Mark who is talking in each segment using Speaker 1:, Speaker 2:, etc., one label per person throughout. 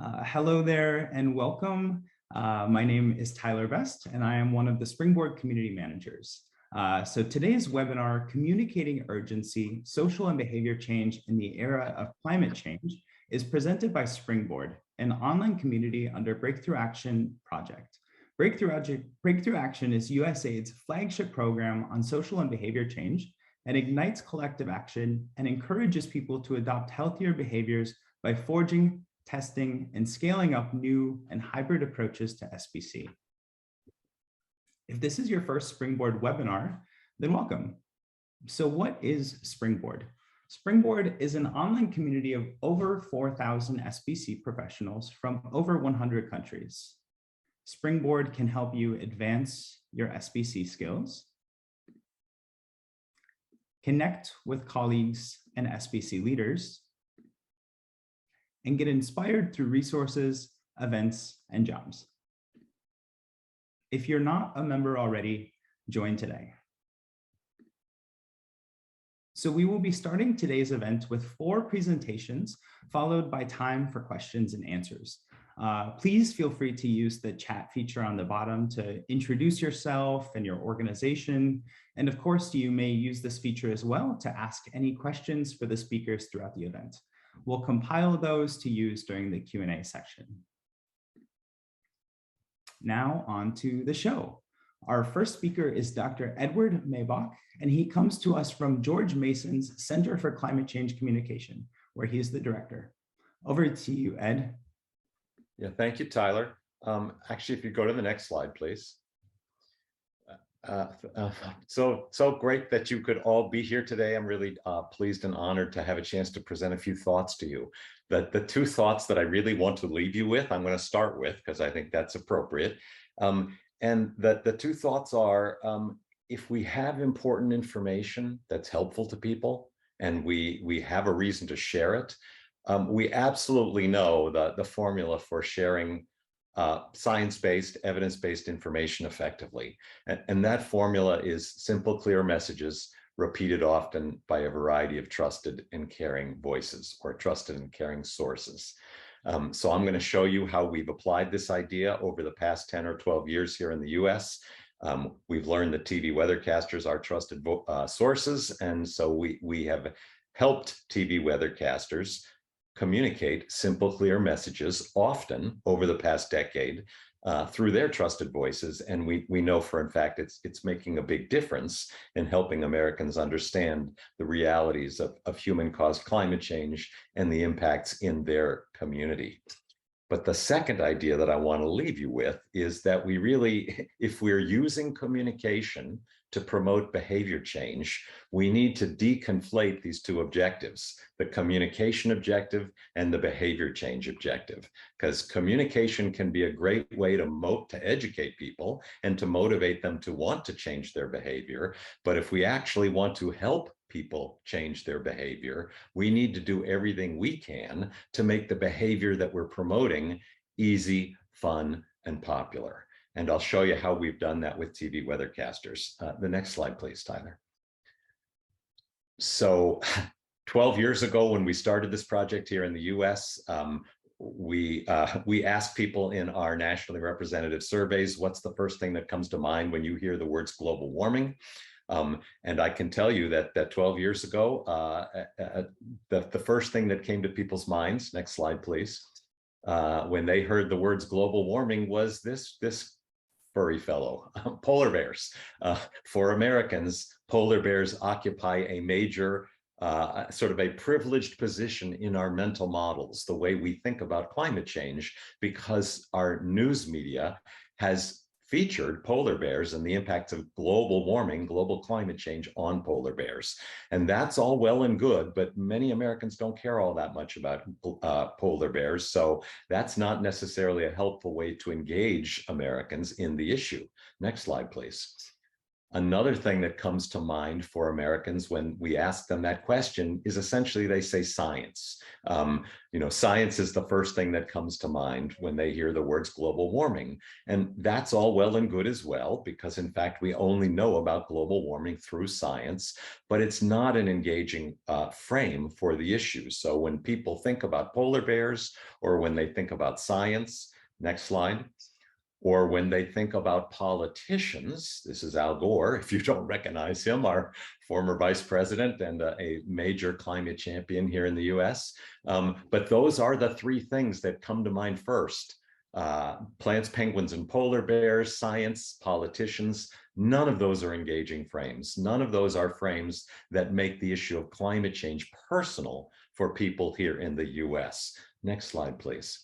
Speaker 1: Hello there and welcome. My name is Tyler Best and I am one of the Springboard community managers. So today's webinar, Communicating Urgency, Social and Behavior Change in the Era of Climate Change, is presented by Springboard, an online community under Breakthrough Action project. Breakthrough Action is USAID's flagship program on social and behavior change and ignites collective action and encourages people to adopt healthier behaviors by forging, testing, and scaling up new and hybrid approaches to SBC. If this is your first Springboard webinar, then welcome. So what is Springboard? Springboard is an online community of over 4,000 SBC professionals from over 100 countries. Springboard can help you advance your SBC skills, connect with colleagues and SBC leaders, and get inspired through resources, events, and jobs. If you're not a member already, join today. So we will be starting today's event with 4 presentations, followed by time for questions and answers. Please feel free to use the chat feature on the bottom to introduce yourself and your organization. And of course, you may use this feature as well to ask any questions for the speakers throughout the event. We'll compile those to use during the Q&A section. Now on to the show. Our first speaker is Dr. Edward Maybach, and he comes to us from George Mason's Center for Climate Change Communication, where he is the director. Over to you, Ed.
Speaker 2: Yeah, thank you, Tyler. Actually, if you go to the next slide, please. So great that you could all be here today. I'm really pleased and honored to have a chance to present a few thoughts to you. The 2 thoughts that I really want to leave you with, I'm going to start with because I think that's appropriate. And the 2 thoughts are, if we have important information that's helpful to people and we have a reason to share it, we absolutely know the formula for sharing science-based, evidence-based information effectively. And that formula is simple, clear messages repeated often by a variety of trusted and caring voices or trusted and caring sources. So I'm going to show you how we've applied this idea over the past 10 or 12 years here in the US. We've learned that TV weathercasters are trusted sources, and so we have helped TV weathercasters communicate simple, clear messages often over the past decade through their trusted voices. And we know for in fact, it's making a big difference in helping Americans understand the realities of human-caused climate change and the impacts in their community. But the second idea that I want to leave you with is that we really, if we're using communication to promote behavior change, we need to deconflate these 2 objectives, the communication objective and the behavior change objective, because communication can be a great way to educate people and to motivate them to want to change their behavior. But if we actually want to help people change their behavior, we need to do everything we can to make the behavior that we're promoting easy, fun, and popular. And I'll show you how we've done that with TV weathercasters. The next slide, please, Tyler. So 12 years ago, when we started this project here in the US, we asked people in our nationally representative surveys, what's the first thing that comes to mind when you hear the words global warming? And I can tell you that 12 years ago, the first thing that came to people's minds, next slide, please, when they heard the words global warming was this furry fellow, polar bears. For Americans, polar bears occupy a major, sort of a privileged position in our mental models, the way we think about climate change, because our news media has featured polar bears and the impacts of global warming, global climate change on polar bears. And that's all well and good, but many Americans don't care all that much about polar bears. So that's not necessarily a helpful way to engage Americans in the issue. Next slide, please. Another thing that comes to mind for Americans when we ask them that question is essentially they say science. Science is the first thing that comes to mind when they hear the words global warming. And that's all well and good as well, because in fact, we only know about global warming through science, but it's not an engaging frame for the issue. So when people think about polar bears, or when they think about science, next slide, or when they think about politicians, this is Al Gore, if you don't recognize him, our former vice president and a major climate champion here in the US. But those are the three things that come to mind first. Plants, penguins, and polar bears, science, politicians, none of those are engaging frames. None of those are frames that make the issue of climate change personal for people here in the US. Next slide, please.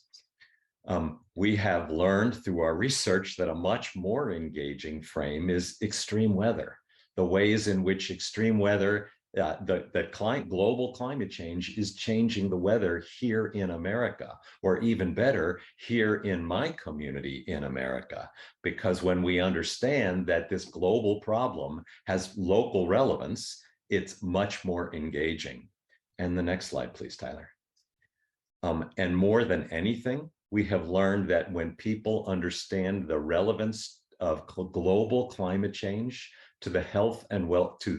Speaker 2: We have learned through our research that a much more engaging frame is extreme weather. The ways in which extreme weather, global climate change is changing the weather here in America, or even better, here in my community in America. Because when we understand that this global problem has local relevance, it's much more engaging. And the next slide, please, Tyler. And more than anything, we have learned that when people understand the relevance of global climate change to the health and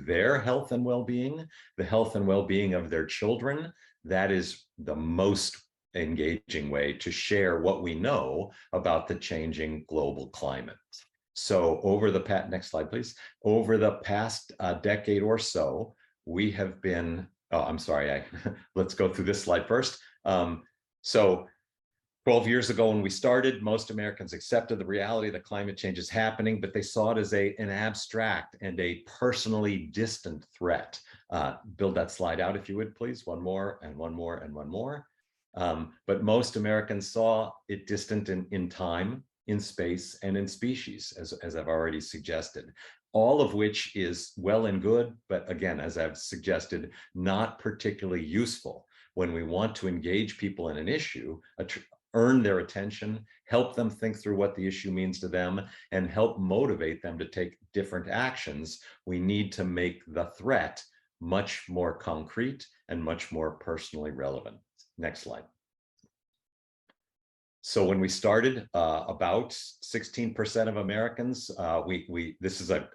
Speaker 2: their health and well-being, the health and well-being of their children, that is the most engaging way to share what we know about the changing global climate. So next slide, please. Over the past decade or so, we have been, let's go through this slide first. So 12 years ago when we started, most Americans accepted the reality that climate change is happening, but they saw it as an abstract and a personally distant threat. Build that slide out if you would, please. One more and one more and one more. But most Americans saw it distant in time, in space, and in species, as I've already suggested. All of which is well and good, but again, as I've suggested, not particularly useful when we want to engage people in an issue, earn their attention, help them think through what the issue means to them, and help motivate them to take different actions. We need to make the threat much more concrete and much more personally relevant. Next slide. So when we started, about 16% of Americans, this is a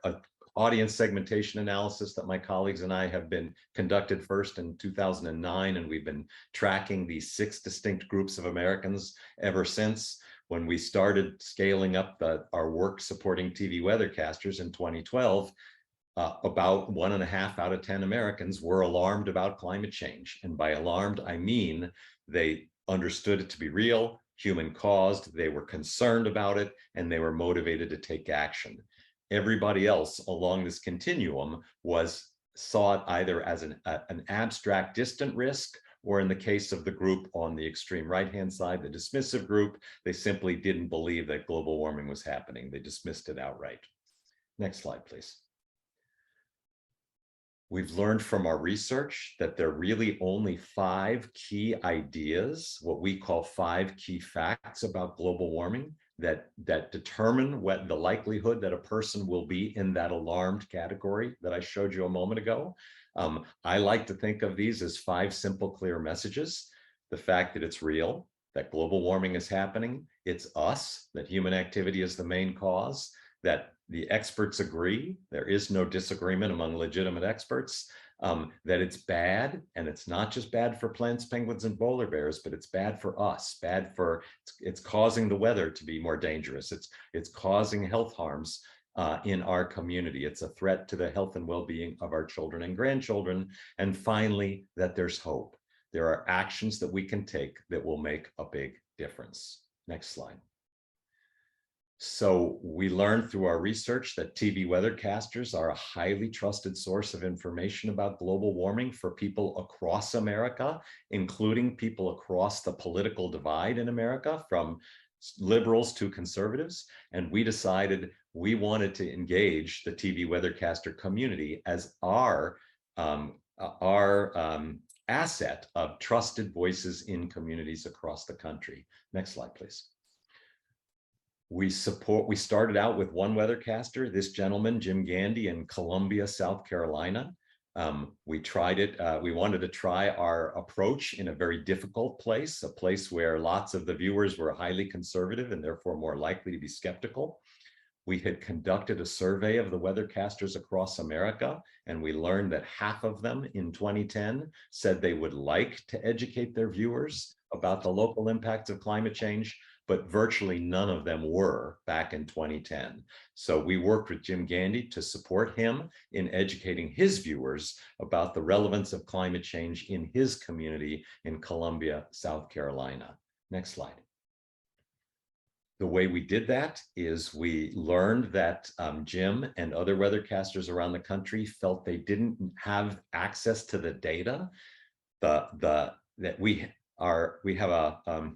Speaker 2: audience segmentation analysis that my colleagues and I have been conducted first in 2009, and we've been tracking these 6 distinct groups of Americans ever since. When we started scaling up our work supporting TV weathercasters in 2012, about 1.5 out of 10 Americans were alarmed about climate change. And by alarmed, I mean they understood it to be real, human caused, they were concerned about it, and they were motivated to take action. Everybody else along this continuum saw it either as an abstract distant risk, or in the case of the group on the extreme right-hand side, the dismissive group, they simply didn't believe that global warming was happening. They dismissed it outright. Next slide, please. We've learned from our research that there are really only 5 key ideas, what we call 5 key facts about global warming, that determine what the likelihood that a person will be in that alarmed category that I showed you a moment ago. I like to think of these as 5 simple, clear messages. The fact that it's real, that global warming is happening, it's us, that human activity is the main cause, that the experts agree, there is no disagreement among legitimate experts, that it's bad, and it's not just bad for plants, penguins, and polar bears, but it's bad for us, it's causing the weather to be more dangerous, it's causing health harms in our community, it's a threat to the health and well-being of our children and grandchildren, and finally, that there's hope. There are actions that we can take that will make a big difference. Next slide. So we learned through our research that TV weathercasters are a highly trusted source of information about global warming for people across America, including people across the political divide in America, from liberals to conservatives. And we decided we wanted to engage the TV weathercaster community as our asset of trusted voices in communities across the country. Next slide, please. We started out with one weathercaster, this gentleman, Jim Gandy in Columbia, South Carolina. We tried it. We wanted to try our approach in a very difficult place, a place where lots of the viewers were highly conservative and therefore more likely to be skeptical. We had conducted a survey of the weathercasters across America, and we learned that half of them in 2010 said they would like to educate their viewers about the local impacts of climate change, but virtually none of them were back in 2010. So we worked with Jim Gandy to support him in educating his viewers about the relevance of climate change in his community in Columbia, South Carolina. Next slide. The way we did that is we learned that Jim and other weathercasters around the country felt they didn't have access to the data that we have a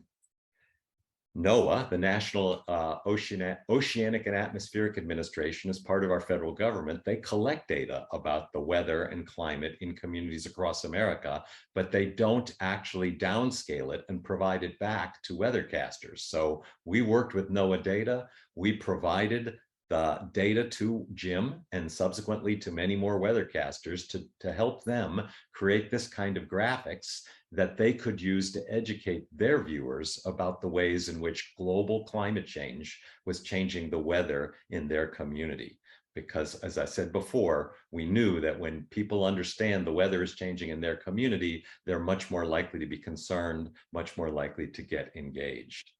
Speaker 2: NOAA, the National Oceanic and Atmospheric Administration, as part of our federal government. They collect data about the weather and climate in communities across America, but they don't actually downscale it and provide it back to weathercasters. So we worked with NOAA data. We provided the data to Jim and subsequently to many more weathercasters to help them create this kind of graphics that they could use to educate their viewers about the ways in which global climate change was changing the weather in their community. Because as I said before, we knew that when people understand the weather is changing in their community, they're much more likely to be concerned, much more likely to get engaged.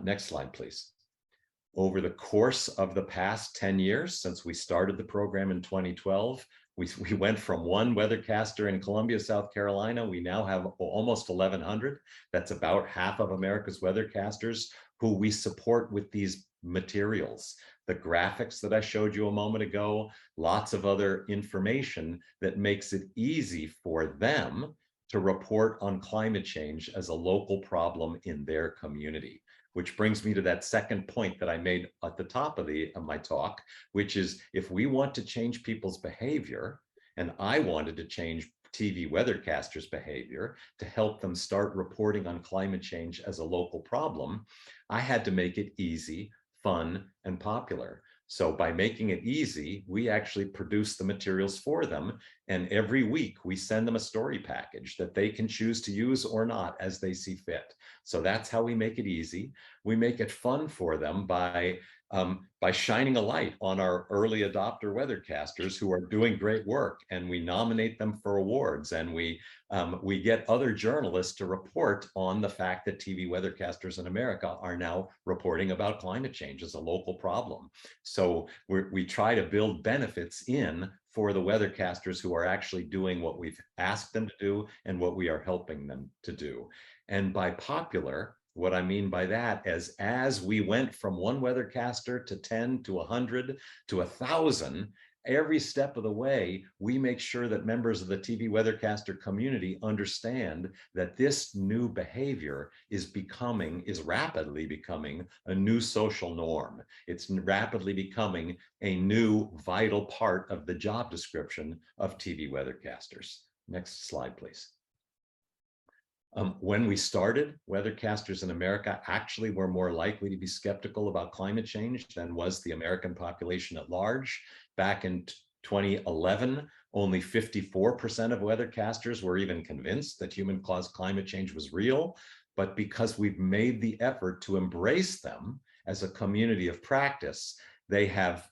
Speaker 2: Next slide, please. Over the course of the past 10 years, since we started the program in 2012, we went from one weathercaster in Columbia, South Carolina. We now have almost 1,100. That's about half of America's weathercasters who we support with these materials. The graphics that I showed you a moment ago, lots of other information that makes it easy for them to report on climate change as a local problem in their community. Which brings me to that second point that I made at the top of my talk, which is if we want to change people's behavior, and I wanted to change TV weathercasters' behavior to help them start reporting on climate change as a local problem, I had to make it easy, fun, and popular. So by making it easy, we actually produce the materials for them. And every week we send them a story package that they can choose to use or not as they see fit. So that's how we make it easy. We make it fun for them by shining a light on our early adopter weathercasters who are doing great work, and we nominate them for awards, and we get other journalists to report on the fact that TV weathercasters in America are now reporting about climate change as a local problem. So we try to build benefits in for the weathercasters who are actually doing what we've asked them to do and what we are helping them to do. And by popular, what I mean by that is as we went from one weathercaster to 10 to 100 to 1,000, every step of the way, we make sure that members of the TV weathercaster community understand that this new behavior is rapidly becoming a new social norm. It's rapidly becoming a new vital part of the job description of TV weathercasters. Next slide, please. When we started, weathercasters in America actually were more likely to be skeptical about climate change than was the American population at large. Back in 2011, only 54% of weathercasters were even convinced that human-caused climate change was real. But because we've made the effort to embrace them as a community of practice, they have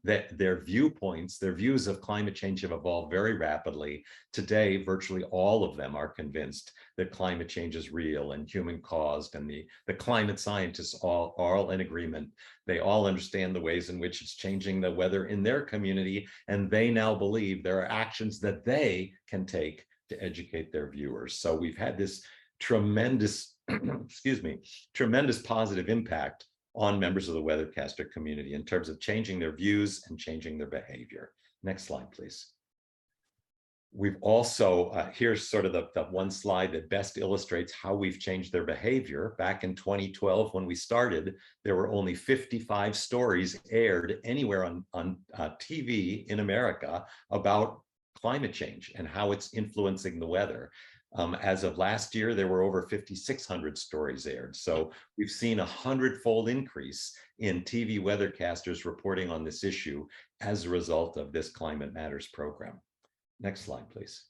Speaker 2: their viewpoints, their views of climate change have evolved very rapidly. Today, virtually all of them are convinced that climate change is real and human caused, and the climate scientists are all in agreement. They all understand the ways in which it's changing the weather in their community, and they now believe there are actions that they can take to educate their viewers. So we've had this tremendous, tremendous positive impact on members of the weathercaster community in terms of changing their views and changing their behavior. Next slide, please. We've also, here's sort of the one slide that best illustrates how we've changed their behavior. Back in 2012, when we started, there were only 55 stories aired anywhere on TV in America about climate change and how it's influencing the weather. As of last year, there were over 5,600 stories aired. So we've seen a 100-fold increase in TV weathercasters reporting on this issue as a result of this Climate Matters program. Next slide, please.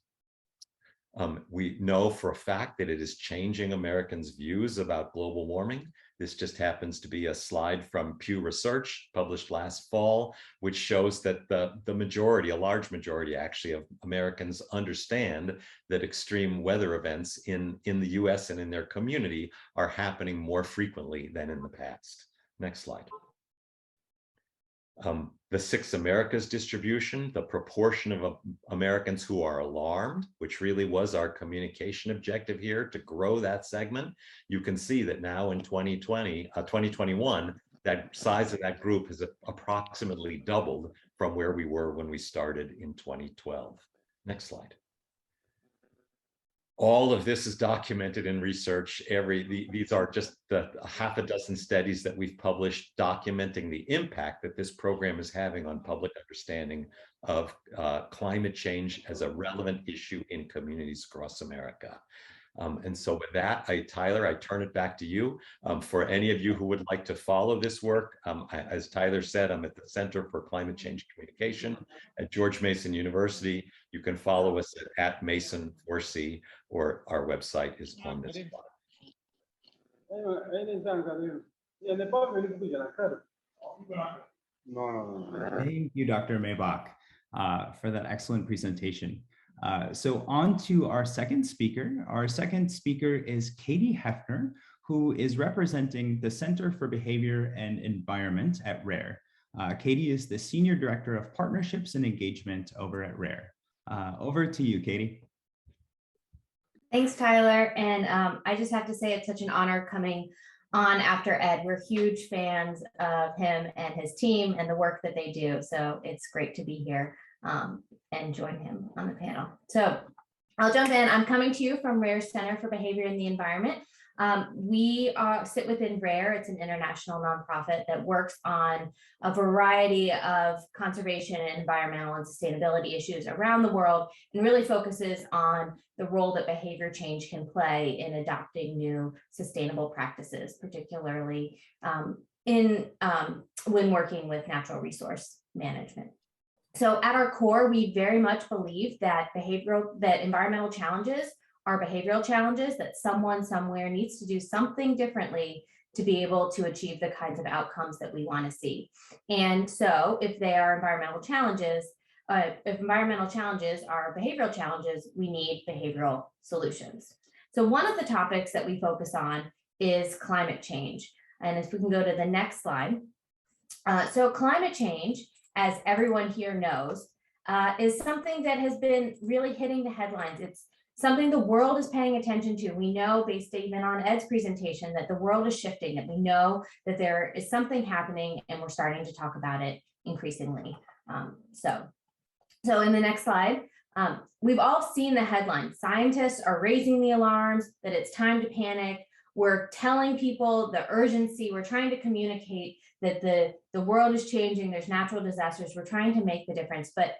Speaker 2: We know for a fact that it is changing Americans' views about global warming. This just happens to be a slide from Pew Research published last fall, which shows that the majority, a large majority actually, of Americans understand that extreme weather events in the US and in their community are happening more frequently than in the past. Next slide. The Six Americas distribution, the proportion of Americans who are alarmed, which really was our communication objective here, to grow that segment. You can see that now in 2021, that size of that group has approximately doubled from where we were when we started in 2012. Next slide. All of this is documented in research. These are just the half a dozen studies that we've published documenting the impact that this program is having on public understanding of climate change as a relevant issue in communities across America. And so with that, Tyler, I turn it back to you. For any of you who would like to follow this work, as Tyler said, I'm at the Center for Climate Change Communication at George Mason University. You can follow us at Mason4C, or our website is on this slide.
Speaker 1: Thank you, Dr. Maibach, for that excellent presentation. So on to our second speaker. Our second speaker is Katie Heffner, who is representing the Center for Behavior and Environment at RARE. Katie is the Senior Director of Partnerships and Engagement over at RARE. Over to you, Katie.
Speaker 3: Thanks, Tyler. And I just have to say it's such an honor coming on after Ed. We're huge fans of him and his team and the work that they do. So it's great to be here and join him on the panel. So I'll jump in. I'm coming to you from RARE Center for Behavior and the Environment. We sit within RARE. It's an international nonprofit that works on a variety of conservation and environmental and sustainability issues around the world, and really focuses on the role that behavior change can play in adopting new sustainable practices, particularly when working with natural resource management. So at our core, we very much believe that environmental challenges are behavioral challenges, that someone somewhere needs to do something differently to be able to achieve the kinds of outcomes that we want to see. And so if they are environmental challenges, if environmental challenges are behavioral challenges, we need behavioral solutions. So one of the topics that we focus on is climate change. And if we can go to the next slide. So climate change, as everyone here knows, is something that has been really hitting the headlines. It's something the world is paying attention to. We know, based even on Ed's presentation, that the world is shifting, that we know that there is something happening, and we're starting to talk about it increasingly. So in the next slide, we've all seen the headlines. Scientists are raising the alarms that it's time to panic. We're telling people the urgency. We're trying to communicate that the world is changing. There's natural disasters. We're trying to make the difference. But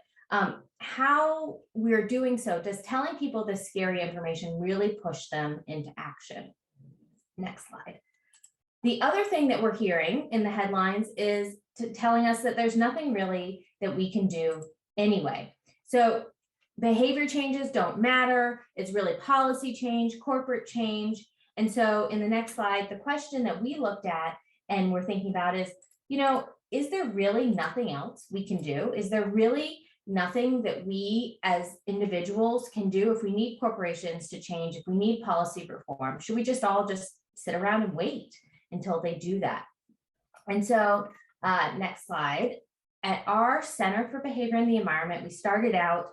Speaker 3: how we're doing so, does telling people this scary information really push them into action? Next slide. The other thing that we're hearing in the headlines is telling us that there's nothing really that we can do anyway. So behavior changes don't matter. It's really policy change, corporate change. And so in the next slide, the question that we looked at and we're thinking about is, is there really nothing else we can do? Is there really nothing that we as individuals can do if we need corporations to change, if we need policy reform? Should we just all sit around and wait until they do that? And so next slide. At our Center for Behavior and the Environment, we started out,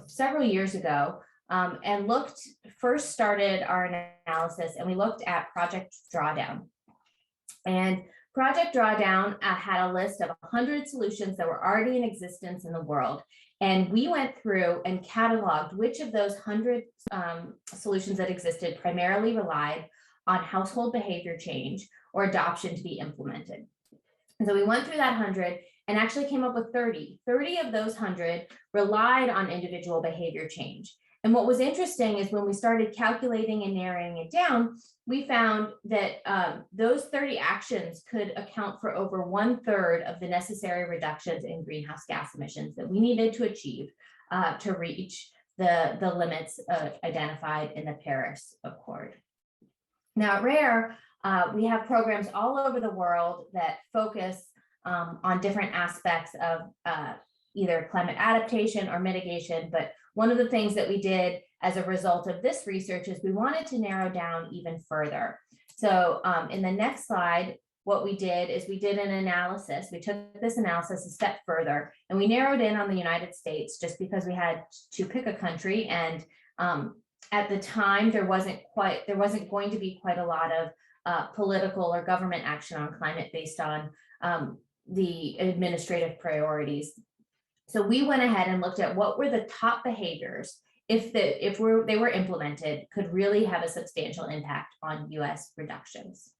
Speaker 3: several years ago, and first started our analysis, and we looked at Project Drawdown. And Project Drawdown had a list of 100 solutions that were already in existence in the world. And we went through and cataloged which of those 100 solutions that existed primarily relied on household behavior change or adoption to be implemented. And so we went through that 100 and actually came up with 30. 30 of those 100 relied on individual behavior change. And what was interesting is when we started calculating and narrowing it down, we found that those 30 actions could account for over 1/3 of the necessary reductions in greenhouse gas emissions that we needed to achieve to reach the limits identified in the Paris Accord. Now at RARE, we have programs all over the world that focus on different aspects of either climate adaptation or mitigation. But one of the things that we did as a result of this research is we wanted to narrow down even further. So in the next slide, what we did is we did an analysis. We took this analysis a step further and we narrowed in on the United States just because we had to pick a country. And at the time, there wasn't going to be quite a lot of political or government action on climate based on the administrative priorities. So we went ahead and looked at what were the top behaviors if they were implemented could really have a substantial impact on US reductions.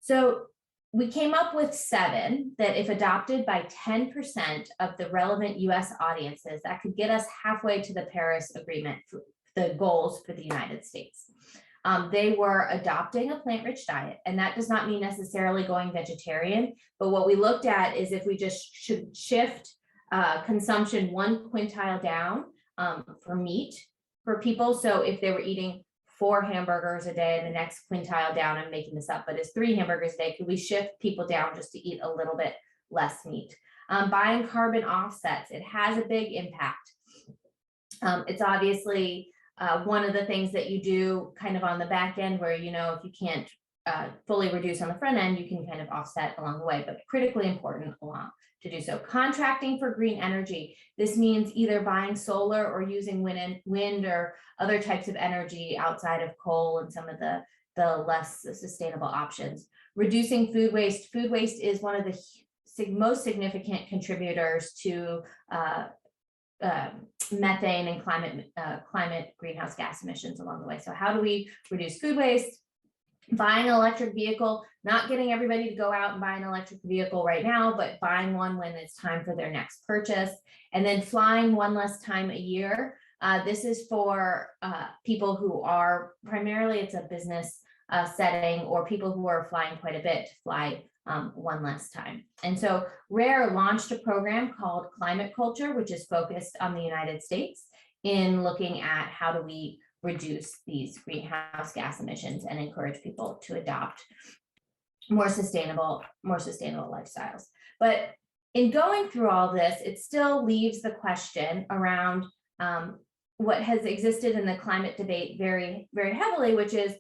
Speaker 3: So we came up with 7 that if adopted by 10% of the relevant US audiences, that could get us halfway to the Paris Agreement, the goals for the United States. They were adopting a plant-rich diet, and that does not mean necessarily going vegetarian, but what we looked at is if we just should shift consumption 1 quintile down for meat for people. So if they were eating 4 hamburgers a day and the next quintile down, I'm making this up, but it's 3 hamburgers a day, could we shift people down just to eat a little bit less meat? Buying carbon offsets, it has a big impact. It's obviously one of the things that you do kind of on the back end where, you know, if you can't fully reduce on the front end, you can kind of offset along the way, but critically important to do so. Contracting for green energy. This means either buying solar or using wind or other types of energy outside of coal and some of the less sustainable options. Reducing food waste. Food waste is one of the most significant contributors to methane and climate greenhouse gas emissions along the way. So how do we reduce food waste? Buying an electric vehicle, not getting everybody to go out and buy an electric vehicle right now, but buying one when it's time for their next purchase. And then flying 1 less time a year. This is for people who are primarily, it's a business setting, or people who are flying quite a bit to fly 1 less time. And so RARE launched a program called Climate Culture, which is focused on the United States in looking at how do we reduce these greenhouse gas emissions and encourage people to adopt more sustainable lifestyles. But in going through all this, it still leaves the question around what has existed in the climate debate very, very heavily, which is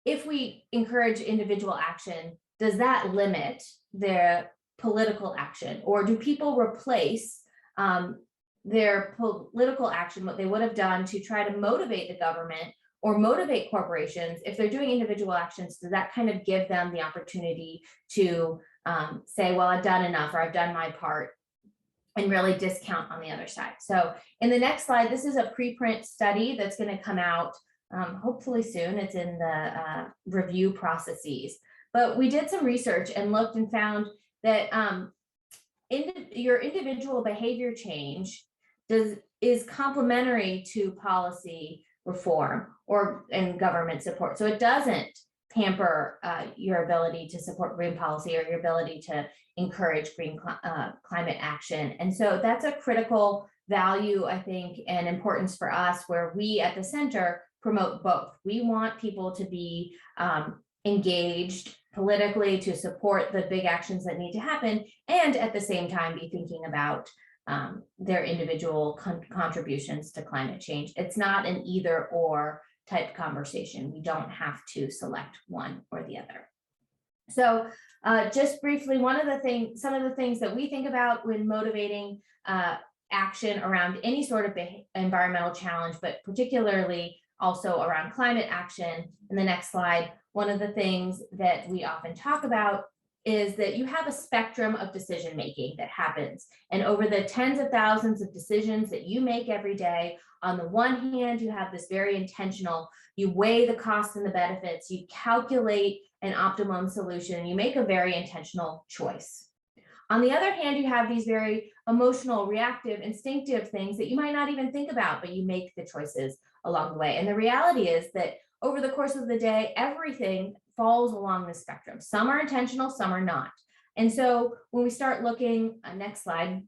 Speaker 3: if we encourage individual action, does that limit their political action, or do people replace their political action, what they would have done to try to motivate the government or motivate corporations? If they're doing individual actions, does that kind of give them the opportunity to say, well, I've done enough, or I've done my part, and really discount on the other side? So in the next slide, this is a preprint study that's going to come out hopefully soon. It's in the review processes. But we did some research and looked and found that your individual behavior change is complementary to policy reform and government support. So it doesn't hamper your ability to support green policy or your ability to encourage green climate action. And so that's a critical value, I think, and importance for us, where we at the center promote both. We want people to be engaged politically to support the big actions that need to happen, and at the same time be thinking about their individual contributions to climate change. It's not an either or type conversation. We don't have to select one or the other. So just briefly, some of the things that we think about when motivating action around any sort of environmental challenge, but particularly also around climate action. In the next slide, one of the things that we often talk about is that you have a spectrum of decision making that happens. And over the tens of thousands of decisions that you make every day, on the one hand, you have this very intentional, you weigh the costs and the benefits, you calculate an optimum solution, and you make a very intentional choice. On the other hand, you have these very emotional, reactive, instinctive things that you might not even think about, but you make the choices along the way. And the reality is that over the course of the day, everything falls along the spectrum. Some are intentional, some are not. And so when we start looking, next slide,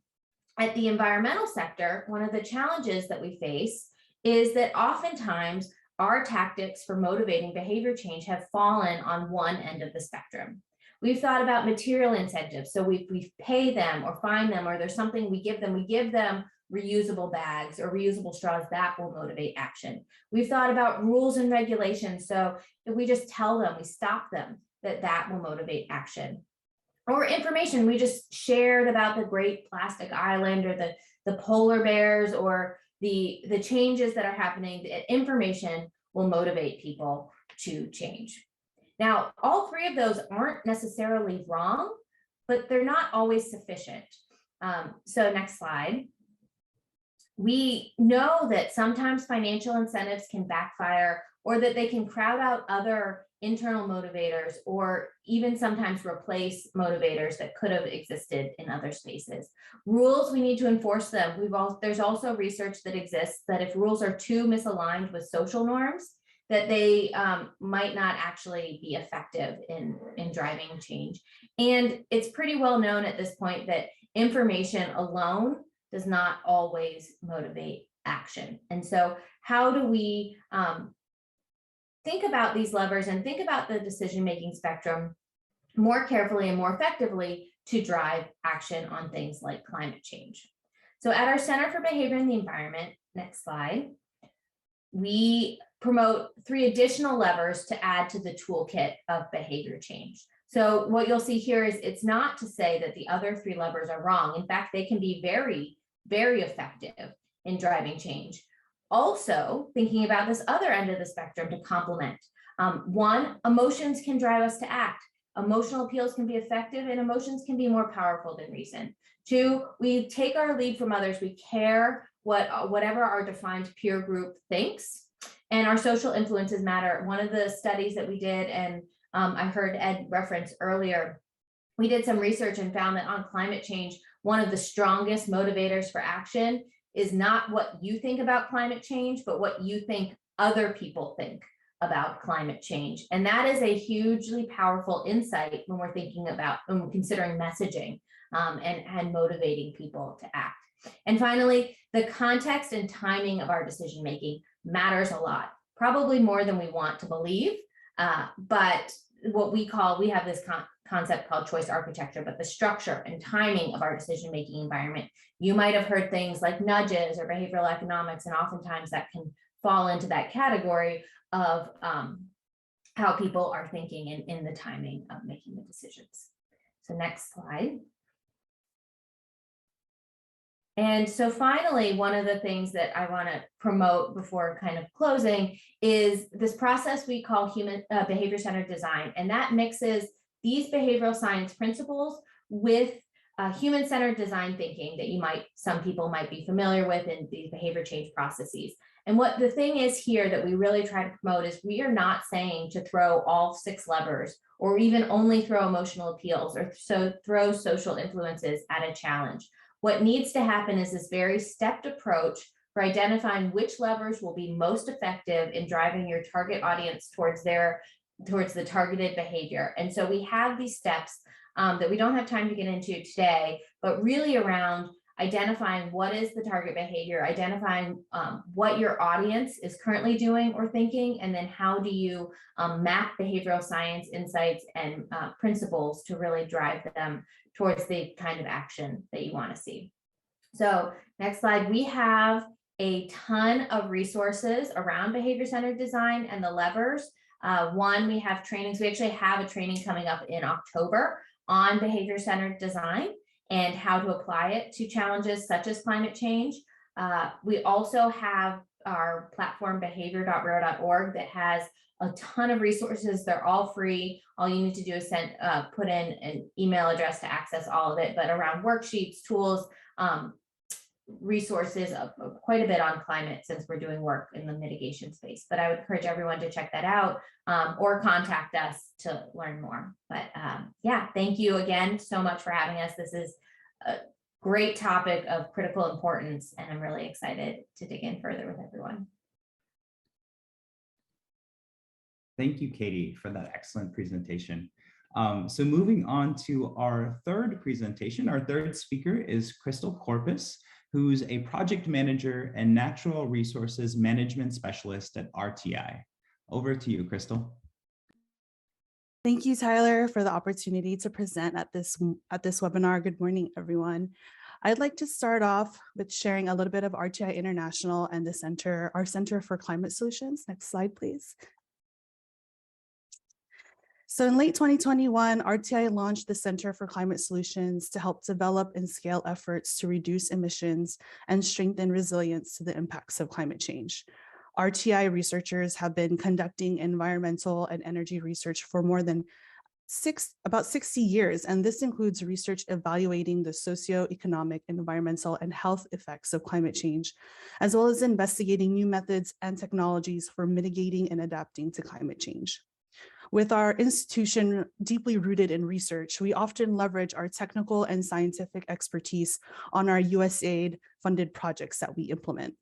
Speaker 3: at the environmental sector, one of the challenges that we face is that oftentimes our tactics for motivating behavior change have fallen on one end of the spectrum. We've thought about material incentives. So we pay them or fine them, or there's something we give them reusable bags or reusable straws that will motivate action. We've thought about rules and regulations. So if we just tell them, we stop them, that will motivate action. Or information, we just shared about the Great Plastic Island or the polar bears or the changes that are happening. Information will motivate people to change. Now, all three of those aren't necessarily wrong, but they're not always sufficient. So next slide. We know that sometimes financial incentives can backfire, or that they can crowd out other internal motivators, or even sometimes replace motivators that could have existed in other spaces. Rules, we need to enforce them. There's also research that exists that if rules are too misaligned with social norms, that they might not actually be effective in driving change. And it's pretty well known at this point that information alone does not always motivate action. And so how do we think about these levers and think about the decision-making spectrum more carefully and more effectively to drive action on things like climate change? So at our Center for Behavior and the Environment, next slide, we promote 3 additional levers to add to the toolkit of behavior change. So what you'll see here is it's not to say that the other 3 levers are wrong. In fact, they can be very, very effective in driving change. Also, thinking about this other end of the spectrum to complement. 1, emotions can drive us to act. Emotional appeals can be effective and emotions can be more powerful than reason. 2, we take our lead from others. We care whatever our defined peer group thinks, and our social influences matter. One of the studies that we did, and I heard Ed reference earlier, we did some research and found that on climate change, one of the strongest motivators for action is not what you think about climate change, but what you think other people think about climate change. And that is a hugely powerful insight when we're thinking about, when we're considering messaging and motivating people to act. And finally, the context and timing of our decision-making matters a lot, probably more than we want to believe. But what we have this concept called choice architecture, but the structure and timing of our decision-making environment. You might have heard things like nudges or behavioral economics, and oftentimes that can fall into that category of how people are thinking in the timing of making the decisions. So next slide. And so finally, one of the things that I want to promote before kind of closing is this process we call behavior-centered design. And that mixes these behavioral science principles with human-centered design thinking that some people might be familiar with in these behavior change processes. And what the thing is here that we really try to promote is we are not saying to throw all 6 levers or even only throw emotional appeals or throw social influences at a challenge. What needs to happen is this very stepped approach for identifying which levers will be most effective in driving your target audience towards the targeted behavior. And so we have these steps that we don't have time to get into today, but really around identifying what is the target behavior, identifying what your audience is currently doing or thinking, and then how do you map behavioral science insights and principles to really drive them towards the kind of action that you want to see. So next slide, we have a ton of resources around behavior-centered design and the levers. One, we have trainings. We actually have a training coming up in October on behavior-centered design and how to apply it to challenges such as climate change. We also have our platform behavior.rare.org that has a ton of resources. They're all free. All you need to do is put in an email address to access all of it, but around worksheets, tools, resources, quite a bit on climate since we're doing work in the mitigation space. But I would encourage everyone to check that out or contact us to learn more. But yeah, thank you again so much for having us. This is great topic of critical importance, and I'm really excited to dig in further with everyone.
Speaker 1: Thank you, Katie, for that excellent presentation. So moving on to our third presentation, our third speaker is Krystle Corpus, who's a project manager and natural resources management specialist at RTI. Over to you, Krystle.
Speaker 4: Thank you, Tyler, for the opportunity to present at this webinar. Good morning, everyone. I'd like to start off with sharing a little bit of RTI International and our Center for Climate Solutions. Next slide, please. So in late 2021, RTI launched the Center for Climate Solutions to help develop and scale efforts to reduce emissions and strengthen resilience to the impacts of climate change. RTI researchers have been conducting environmental and energy research for more than about 60 years, and this includes research evaluating the socioeconomic, environmental, and health effects of climate change, as well as investigating new methods and technologies for mitigating and adapting to climate change. With our institution deeply rooted in research, we often leverage our technical and scientific expertise on our USAID-funded projects that we implement.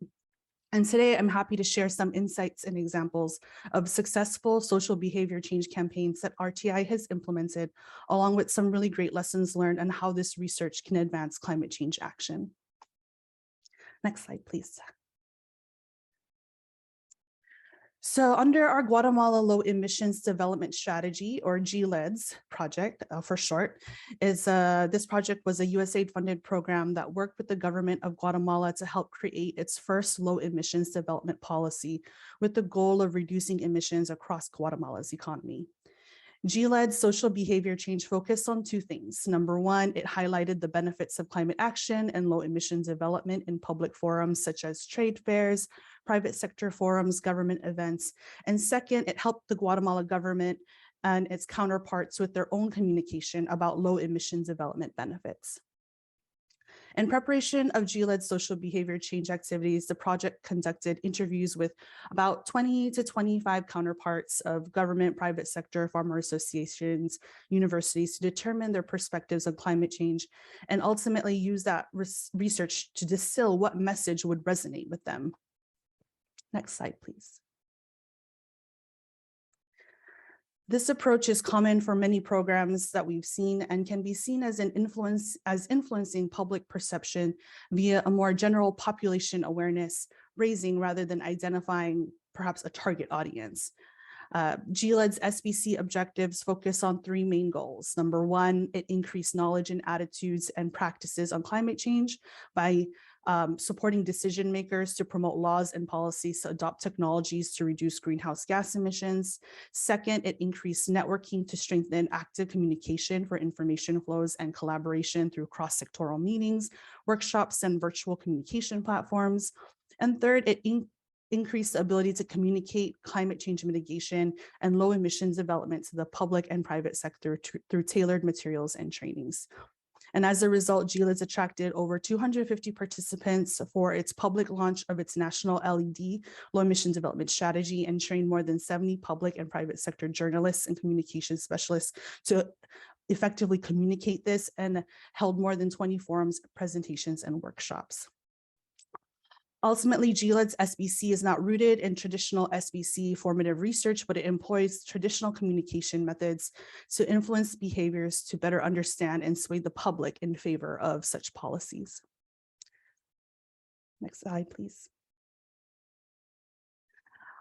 Speaker 4: And today I'm happy to share some insights and examples of successful social behavior change campaigns that RTI has implemented, along with some really great lessons learned on how this research can advance climate change action. Next slide, please. So under our Guatemala Low Emissions Development Strategy, or GLEDS project for short, this project was a USAID funded program that worked with the government of Guatemala to help create its first low emissions development policy with the goal of reducing emissions across Guatemala's economy. GLED's social behavior change focused on two things. Number one, it highlighted the benefits of climate action and low emissions development in public forums such as trade fairs, private sector forums, government events. And second, it helped the Guatemala government and its counterparts with their own communication about low emissions development benefits. In preparation of GLED's social behavior change activities, the project conducted interviews with about 20 to 25 counterparts of government, private sector, farmer associations, universities to determine their perspectives on climate change, and ultimately use that research to distill what message would resonate with them. Next slide, please. This approach is common for many programs that we've seen and can be seen as influencing public perception via a more general population awareness raising rather than identifying perhaps a target audience. GLED's Sbc Objectives focus on three main goals. Number one, it increased knowledge and attitudes and practices on climate change by supporting decision makers to promote laws and policies to adopt technologies to reduce greenhouse gas emissions. Second, it increased networking to strengthen active communication for information flows and collaboration through cross-sectoral meetings, workshops, and virtual communication platforms. And third, it increased the ability to communicate climate change mitigation and low emissions development to the public and private sector through tailored materials and trainings. And as a result, GLEDS attracted over 250 participants for its public launch of its national LED low emission development strategy and trained more than 70 public and private sector journalists and communication specialists to effectively communicate this, and held more than 20 forums, presentations, and workshops. Ultimately, GLED's Sbc is not rooted in traditional Sbc formative research, but it employs traditional communication methods to influence behaviors to better understand and sway the public in favor of such policies. Next slide, please.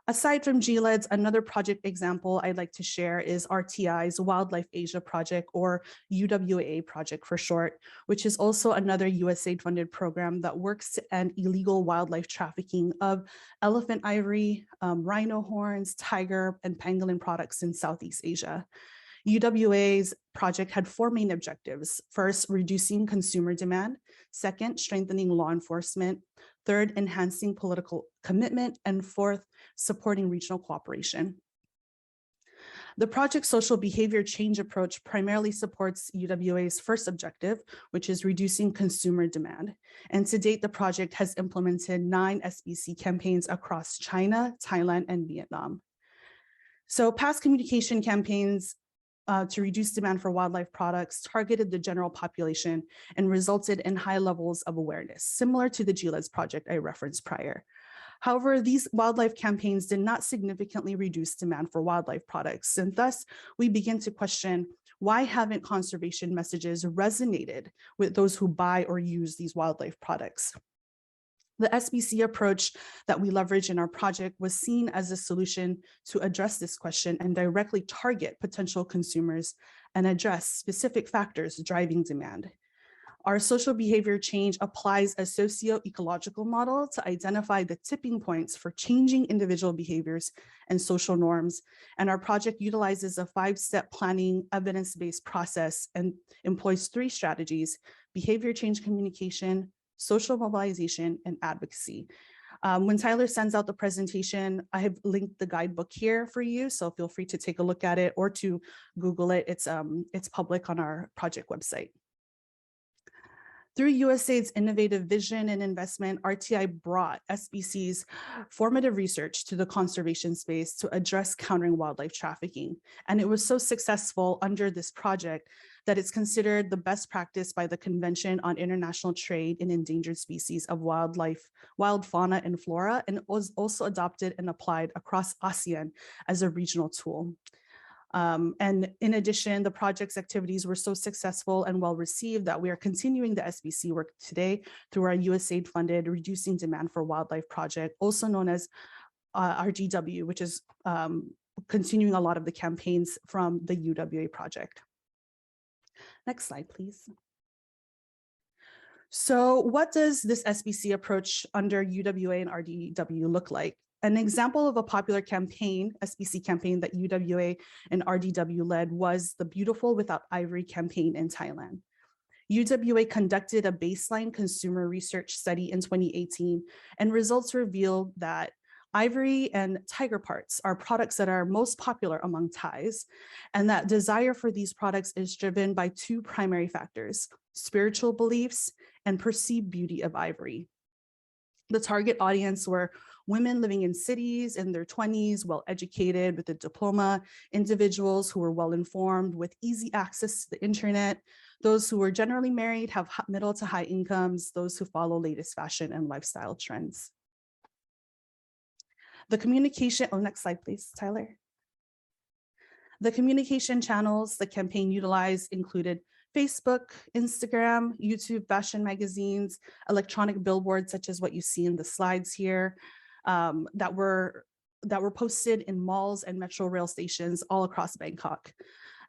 Speaker 4: Aside from GLEDS, another project example I'd like to share is RTI's Wildlife Asia project, or UWA project for short, which is also another USAID-funded program that works to end illegal wildlife trafficking of elephant ivory, rhino horns, tiger, and pangolin products in Southeast Asia. UWA's project had four main objectives. First, reducing consumer demand. Second, strengthening law enforcement. Third, enhancing political commitment. And fourth, supporting regional cooperation. The project's social behavior change approach primarily supports UWA's first objective, which is reducing consumer demand. And to date, the project has implemented 9 Sbc campaigns across China, Thailand, and Vietnam. So past communication campaigns to reduce demand for wildlife products targeted the general population and resulted in high levels of awareness, similar to the GLEDS project I referenced prior. However, these wildlife campaigns did not significantly reduce demand for wildlife products, and thus we begin to question, why haven't conservation messages resonated with those who buy or use these wildlife products? The SBC approach that we leverage in our project was seen as a solution to address this question and directly target potential consumers and address specific factors driving demand. Our social behavior change applies a socio-ecological model to identify the tipping points for changing individual behaviors and social norms. And our project utilizes a 5-step planning evidence-based process and employs 3 strategies: behavior change communication, social mobilization, and advocacy. When Tyler sends out the presentation, I have linked the guidebook here for you, so feel free to take a look at it or to Google it. It's public on our project website. Through USAID's innovative vision and investment, RTI brought SBC's formative research to the conservation space to address countering wildlife trafficking. And it was so successful under this project that it's considered the best practice by the Convention on International Trade in Endangered Species of Wild Fauna and Flora, and was also adopted and applied across ASEAN as a regional tool. And in addition, the project's activities were so successful and well received that we are continuing the SBC work today through our USAID-funded Reducing Demand for Wildlife project, also known as RGW, which is continuing a lot of the campaigns from the UWA project. Next slide, please. So what does this SBC approach under UWA and RDW look like? An example of a popular campaign, SBC campaign, that UWA and RDW led was the Beautiful Without Ivory campaign in Thailand. UWA conducted a baseline consumer research study in 2018, and results revealed that ivory and tiger parts are products that are most popular among Thais, and that desire for these products is driven by 2 primary factors: spiritual beliefs and perceived beauty of ivory. The target audience were women living in cities in their 20s, well-educated with a diploma, individuals who were well-informed with easy access to the internet, those who were generally married, have middle to high incomes, those who follow latest fashion and lifestyle trends. The communication, next slide, please, Tyler. The communication channels the campaign utilized included Facebook, Instagram, YouTube, fashion magazines, electronic billboards, such as what you see in the slides here, that were posted in malls and metro rail stations all across Bangkok.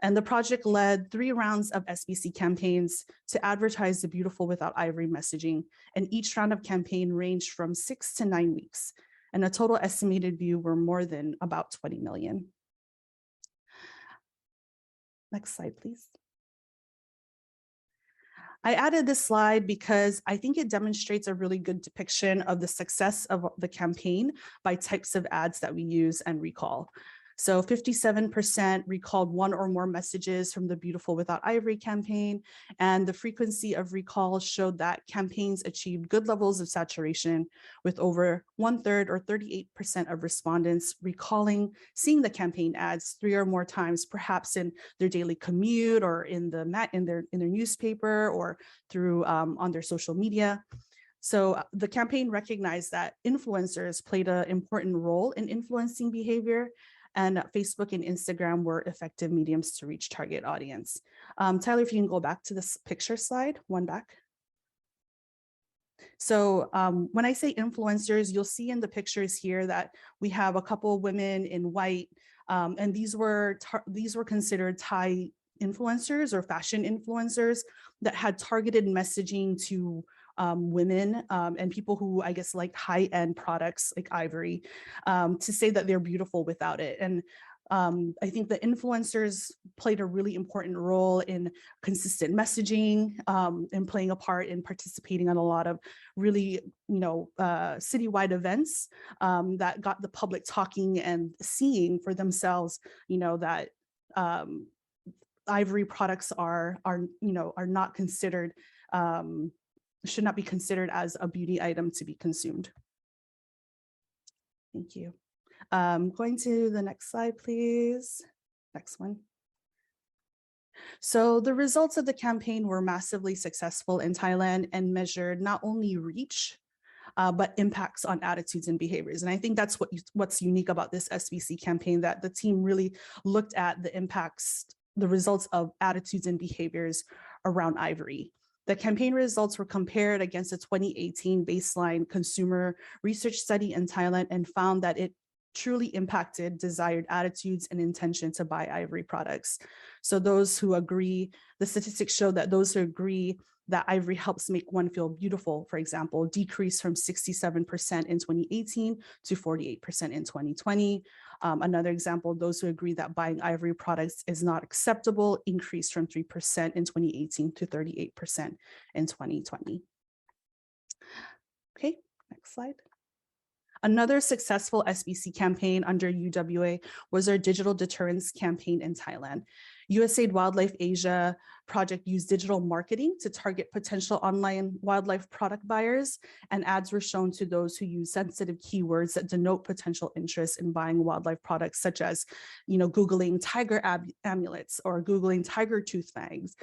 Speaker 4: And the project led 3 rounds of SBC campaigns to advertise the Beautiful Without Ivory messaging. And each round of campaign ranged from 6 to 9 weeks. And a total estimated view were more than about 20 million. Next slide, please. I added this slide because I think it demonstrates a really good depiction of the success of the campaign by types of ads that we use and recall. So 57% recalled 1 or more messages from the Beautiful Without Ivory campaign, and the frequency of recalls showed that campaigns achieved good levels of saturation, with over 1/3 or 38% of respondents recalling seeing the campaign ads 3 or more times, perhaps in their daily commute or in their newspaper or through on their social media. So the campaign recognized that influencers played an important role in influencing behavior, and Facebook and Instagram were effective mediums to reach target audience. Tyler, if you can go back to this picture slide, 1 back. So when I say influencers, you'll see in the pictures here that we have a couple of women in white, and these were considered Thai influencers or fashion influencers that had targeted messaging to women and people who, I guess, like high-end products like ivory, to say that they're beautiful without it. And I think the influencers played a really important role in consistent messaging and playing a part in participating on a lot of really, citywide events that got the public talking and seeing for themselves, that ivory products are not considered, should not be considered as a beauty item to be consumed. Thank you. Going to the next slide, please. Next one. So the results of the campaign were massively successful in Thailand and measured not only reach, but impacts on attitudes and behaviors. And I think that's what's unique about this SBC campaign, that the team really looked at the impacts, the results of attitudes and behaviors around ivory. The campaign results were compared against a 2018 baseline consumer research study in Thailand and found that it truly impacted desired attitudes and intention to buy ivory products. So those who agree, the statistics show that those who agree that ivory helps make one feel beautiful, for example, decreased from 67% in 2018 to 48% in 2020. Another example, those who agree that buying ivory products is not acceptable increased from 3% in 2018 to 38% in 2020. Okay, next slide. Another successful SBC campaign under UWA was our digital deterrence campaign in Thailand. USAID Wildlife Asia project used digital marketing to target potential online wildlife product buyers, and ads were shown to those who use sensitive keywords that denote potential interest in buying wildlife products, such as, Googling tiger amulets or Googling tiger tooth fangs,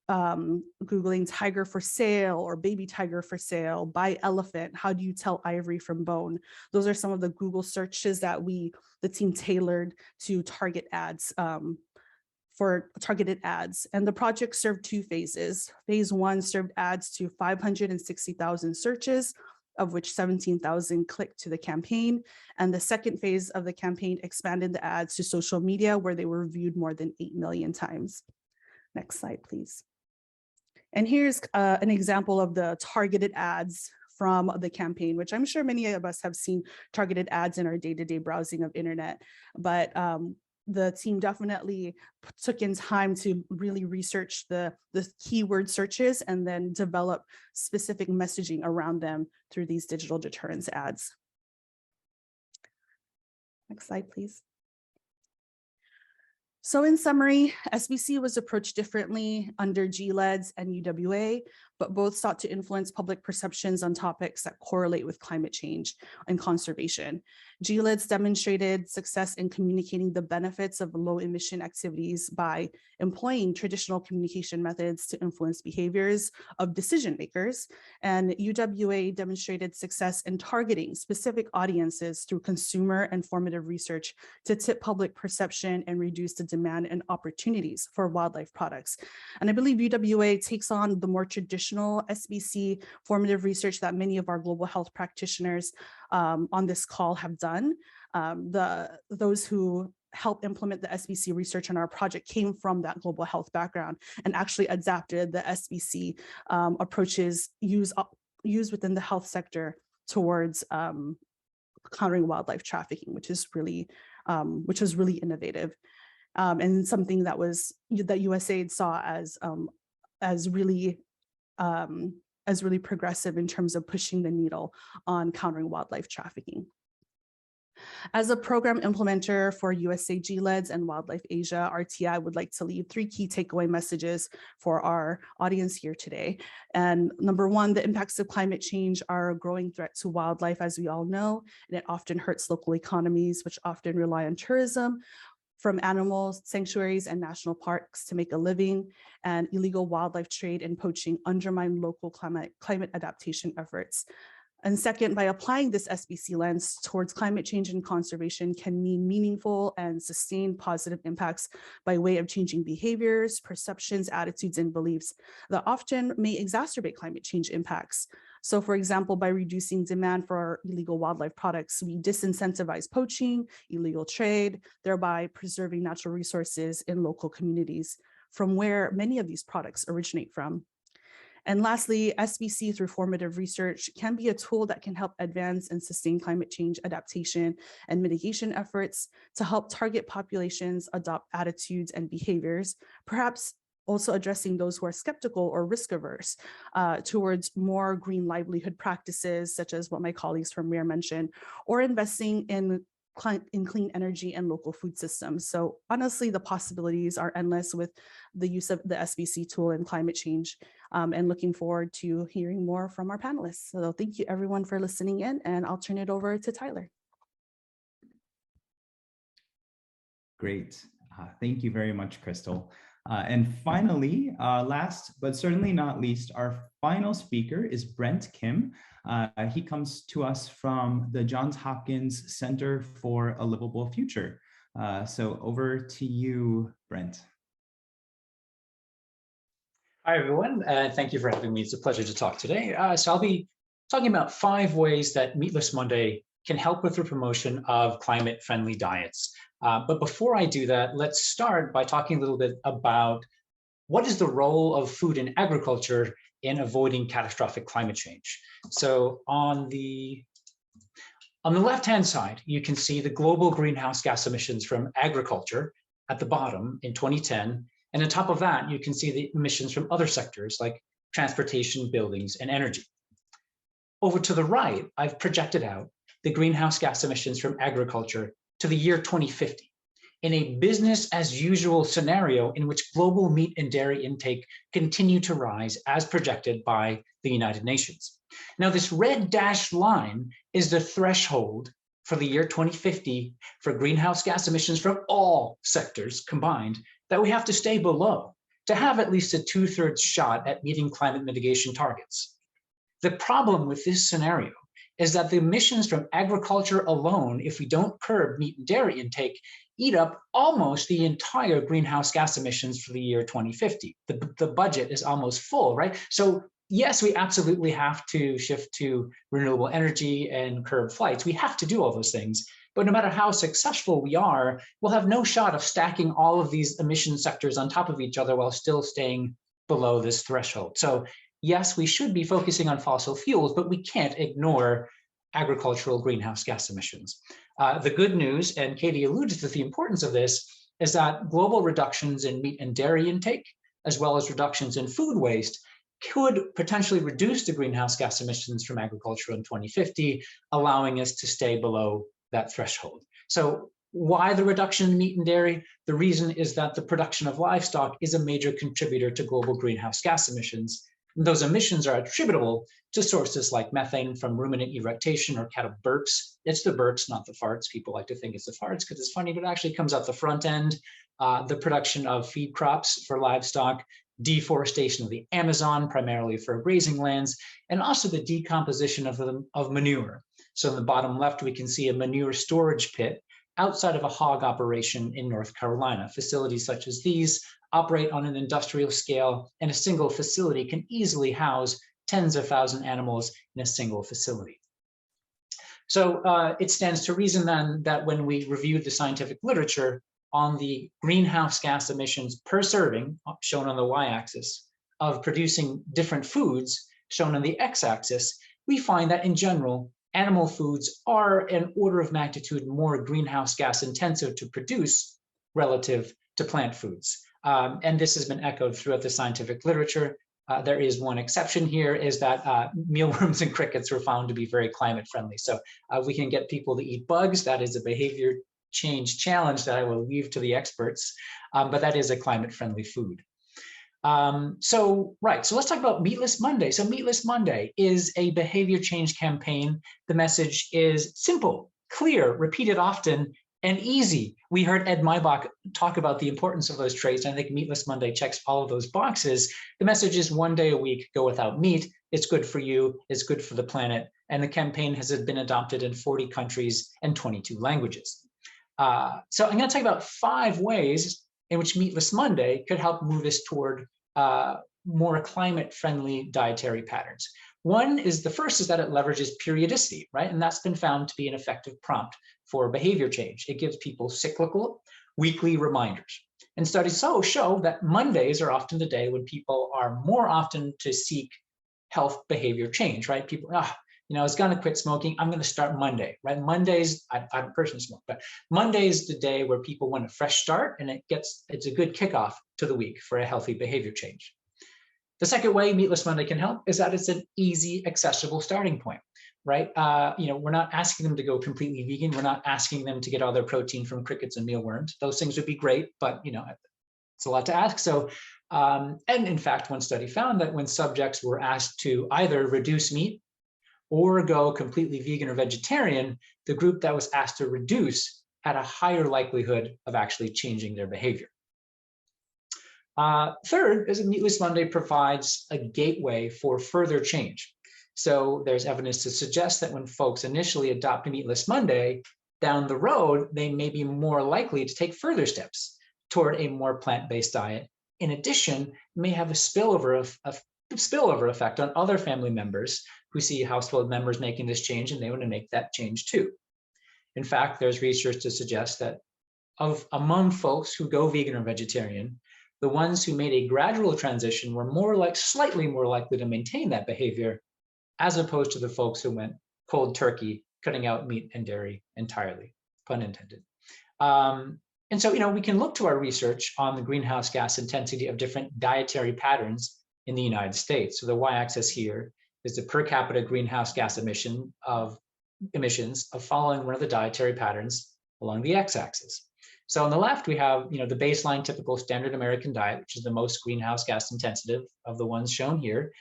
Speaker 4: Googling tiger for sale or baby tiger for sale, buy elephant, how do you tell ivory from bone? Those are some of the Google searches that the team tailored to target ads, for targeted ads. And the project served two phases. Phase one served ads to 560,000 searches, of which 17,000 clicked to the campaign. And the second phase of the campaign expanded the ads to social media, where they were viewed more than 8 million times. Next slide, please. And here's an example of the targeted ads from the campaign, which I'm sure many of us have seen targeted ads in our day-to-day browsing of internet. But the team definitely took in time to really research the keyword searches and then develop specific messaging around them through these digital deterrence ads. Next slide, please. So in summary, SBC was approached differently under GLEDS and UWA, but both sought to influence public perceptions on topics that correlate with climate change and conservation. GLEDS demonstrated success in communicating the benefits of low emission activities by employing traditional communication methods to influence behaviors of decision makers. And UWA demonstrated success in targeting specific audiences through consumer and formative research to tip public perception and reduce the demand and opportunities for wildlife products. And I believe UWA takes on the more traditional SBC formative research that many of our global health practitioners on this call have done. Those who helped implement the SBC research on our project came from that global health background and actually adapted the SBC approaches used within the health sector towards countering wildlife trafficking, which is really innovative. And something that USAID saw as really progressive in terms of pushing the needle on countering wildlife trafficking. As a program implementer for USAID GLEDS and Wildlife Asia, RTI would like to leave 3 key takeaway messages for our audience here today. And number one, the impacts of climate change are a growing threat to wildlife, as we all know, and it often hurts local economies, which often rely on tourism from animal sanctuaries and national parks to make a living, and illegal wildlife trade and poaching undermine local climate adaptation efforts. And second, by applying this SBC lens towards climate change and conservation can mean meaningful and sustained positive impacts by way of changing behaviors, perceptions, attitudes, and beliefs that often may exacerbate climate change impacts. So for example, by reducing demand for our illegal wildlife products, we disincentivize poaching, illegal trade, thereby preserving natural resources in local communities from where many of these products originate from. And lastly, SBC through formative research can be a tool that can help advance and sustain climate change adaptation and mitigation efforts to help target populations adopt attitudes and behaviors, perhaps also addressing those who are skeptical or risk averse towards more green livelihood practices, such as what my colleagues from MIR mentioned, or investing in clean energy and local food systems. So honestly, the possibilities are endless with the use of the SBC tool in climate change, and looking forward to hearing more from our panelists. So thank you everyone for listening in, and I'll turn it over to Tyler.
Speaker 1: Great. Thank you very much, Krystle. And finally, last but certainly not least, our final speaker is Brent Kim. He comes to us from the Johns Hopkins Center for a Livable Future. So over to you, Brent.
Speaker 5: Hi, everyone. Thank you for having me. It's a pleasure to talk today. So I'll be talking about 5 ways that Meatless Monday can help with the promotion of climate-friendly diets. But before I do that, let's start by talking a little bit about what is the role of food and agriculture in avoiding catastrophic climate change. So on the left-hand side, you can see the global greenhouse gas emissions from agriculture at the bottom in 2010. And on top of that, you can see the emissions from other sectors like transportation, buildings, and energy. Over to the right, I've projected out the greenhouse gas emissions from agriculture to the year 2050 in a business as usual scenario in which global meat and dairy intake continue to rise as projected by the United Nations. Now, this red dashed line is the threshold for the year 2050 for greenhouse gas emissions from all sectors combined that we have to stay below to have at least a 2/3 shot at meeting climate mitigation targets. The problem with this scenario is that the emissions from agriculture alone, if we don't curb meat and dairy intake, eat up almost the entire greenhouse gas emissions for the year 2050. The budget is almost full, right? So yes, we absolutely have to shift to renewable energy and curb flights. We have to do all those things. But no matter how successful we are, we'll have no shot of stacking all of these emission sectors on top of each other while still staying below this threshold. So yes, we should be focusing on fossil fuels, but we can't ignore agricultural greenhouse gas emissions. The good news, and Katie alluded to the importance of this, is that global reductions in meat and dairy intake, as well as reductions in food waste, could potentially reduce the greenhouse gas emissions from agriculture in 2050, allowing us to stay below that threshold. So why the reduction in meat and dairy? The reason is that the production of livestock is a major contributor to global greenhouse gas emissions. And those emissions are attributable to sources like methane from ruminant eructation or cattle burps. It's the burps, not the farts. People like to think it's the farts because it's funny, but it actually comes out the front end. The production of feed crops for livestock, deforestation of the Amazon, primarily for grazing lands, and also the decomposition of manure. So in the bottom left, we can see a manure storage pit outside of a hog operation in North Carolina. Facilities such as these operate on an industrial scale, and a single facility can easily house tens of thousands of animals in a single facility. So it stands to reason then that when we reviewed the scientific literature on the greenhouse gas emissions per serving, shown on the y-axis, of producing different foods, shown on the x-axis, we find that in general, animal foods are an order of magnitude more greenhouse gas intensive to produce relative to plant foods. And this has been echoed throughout the scientific literature. There is one exception here, is that mealworms and crickets were found to be very climate friendly. So we can get people to eat bugs. That is a behavior change challenge that I will leave to the experts, but that is a climate friendly food. So let's talk about Meatless Monday. So Meatless Monday is a behavior change campaign. The message is simple, clear, repeated often, and easy. We heard Ed Maybach talk about the importance of those traits, and I think Meatless Monday checks all of those boxes. The message is 1 day a week, go without meat. It's good for you, it's good for the planet, and the campaign has been adopted in 40 countries and 22 languages. So I'm gonna talk about 5 ways in which Meatless Monday could help move us toward more climate-friendly dietary patterns. The first is that it leverages periodicity, right? And that's been found to be an effective prompt for behavior change. It gives people cyclical, weekly reminders. And studies show that Mondays are often the day when people are more often to seek health behavior change, right? People, I was gonna quit smoking, I'm gonna start Monday, right? Mondays, I don't personally smoke, but Monday is the day where people want a fresh start, and it's a good kickoff to the week for a healthy behavior change. The second way Meatless Monday can help is that it's an easy, accessible starting point, right? We're not asking them to go completely vegan. We're not asking them to get all their protein from crickets and mealworms. Those things would be great, but it's a lot to ask. So, and in fact, one study found that when subjects were asked to either reduce meat or go completely vegan or vegetarian, the group that was asked to reduce had a higher likelihood of actually changing their behavior. Third is that Meatless Monday provides a gateway for further change. So there's evidence to suggest that when folks initially adopt a Meatless Monday, down the road, they may be more likely to take further steps toward a more plant-based diet. In addition, may have a spillover effect on other family members who see household members making this change and they want to make that change too. In fact, there's research to suggest that among folks who go vegan or vegetarian, the ones who made a gradual transition were slightly more likely to maintain that behavior, as opposed to the folks who went cold turkey, cutting out meat and dairy entirely, pun intended. And so, we can look to our research on the greenhouse gas intensity of different dietary patterns in the United States. So the y-axis here is the per capita greenhouse gas emissions of following one of the dietary patterns along the x-axis. So on the left, we have the baseline typical standard American diet, which is the most greenhouse gas intensive of the ones shown here.